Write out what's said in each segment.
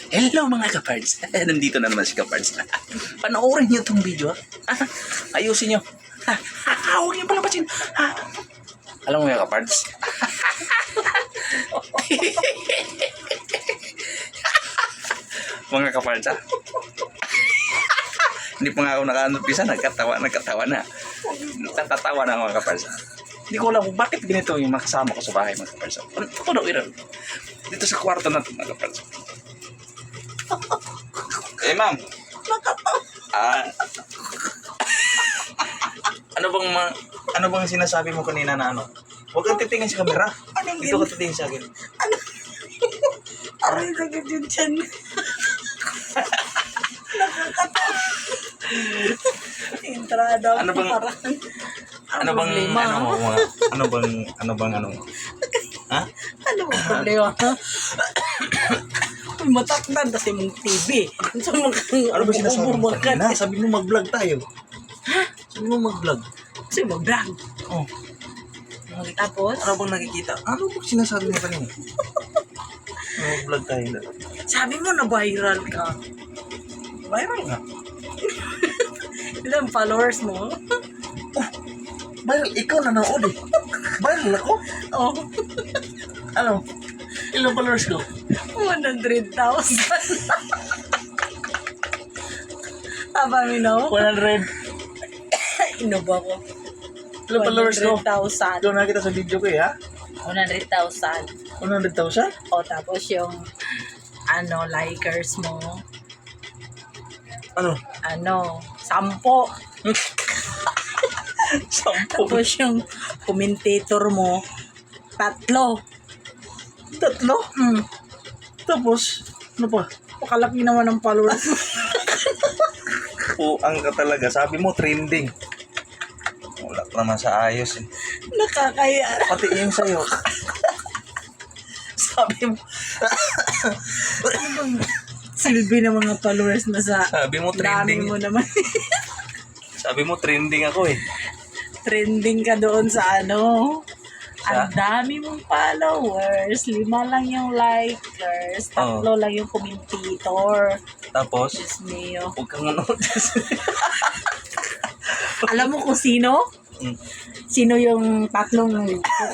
Hello mga kapards. Nandito na naman si kapards. Panoorin niyo itong video. Ayusin niyo. Huwag niyo palabasin. Alam mo mga kapards. Mga kapards Hindi pa nga ako nakaanupisa. Nagkatawa na. Natatawa na mga kapards. Hindi ko alam kung bakit ganito yung makasama ko sa bahay mga kapards. Ano iran? Dito sa kwarto natin mga kapards. Ma'am. Ano bang sinasabi mo kanina na ano? Huwag kang titingin sa camera. Dito ka titingin sa akin. Aray, sagad yun dyan. Entrada. Ano bang Ha? Ano bang problema? Uy, matakdan kasi mong TV. Ano ba sinasabi mo kanina? Sabi mo mag-vlog tayo. Sabi mo mag-vlog. Kasi mag-vlog. Oh. Tapos, Ano bang nakikita? Ano bang sinasabi mo kanina? Mag-vlog tayo. sabi mo na viral ka. Viral nga. Ilang followers mo? Viral? Ikaw nanood eh. Viral ako? Oh, Ano? Ilang followers ko? 100,000. Tama mo, no? 100. Inuba ko. Ilang followers ko? 100,000. Ikaw nakita sa video ko eh ha? 100,000. 100,000? O, tapos yung, likers mo, Ano? 10. 10. Tapos yung commentator mo, 3. 3? Tapos, ano pa? Pakalaki naman ng followers mo. Puang ka talaga. Sabi mo, trending. Wala pa naman sa ayos eh. Nakakaya. Pati yung sa'yo. Sabi mo, Silbi ng mga followers mo sa sabi mo dami trending. mo naman. Sabi mo trending ako eh. Trending ka doon sa Sa? Ang dami mong followers. 5 lang yung likers. 3 lang yung commentator. Tapos, Diyos mio. huwag kang manood. Alam mo kung sino? Sino yung 3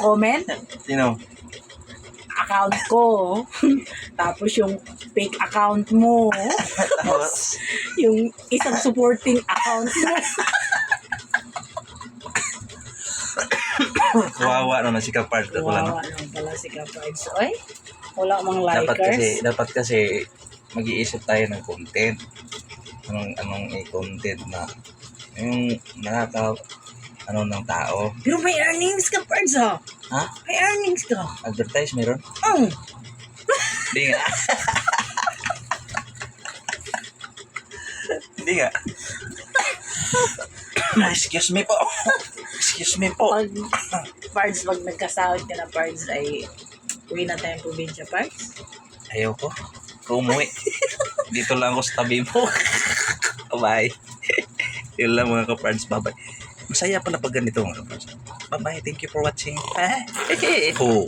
comment? Sino? Account ko. Tapos yung fake account mo. Tapos, Yung isang supporting account mo. kawawa naman si Kapard. Wow, ano pala si Kapards. Oy, wala mang likers. Dapat kasi mag-iisip tayo ng content. Anong content na yung ng tao. Pero may earnings ka, Pards, ha? Ha? May earnings ka. Advertise meron? Hindi nga. Hindi nga. Excuse me po. Excuse me po. Pag nagkasahod ka na, Pards, ay uwi na tayong probinsya, Pards. Ayaw ko. Umuwi. Dito lang ako sa tabi mo. Bye. Yun lang mga kapards. Bye-bye. Masaya pa na pag ganito mga kapards. Bye-bye. Thank you for watching. Oh.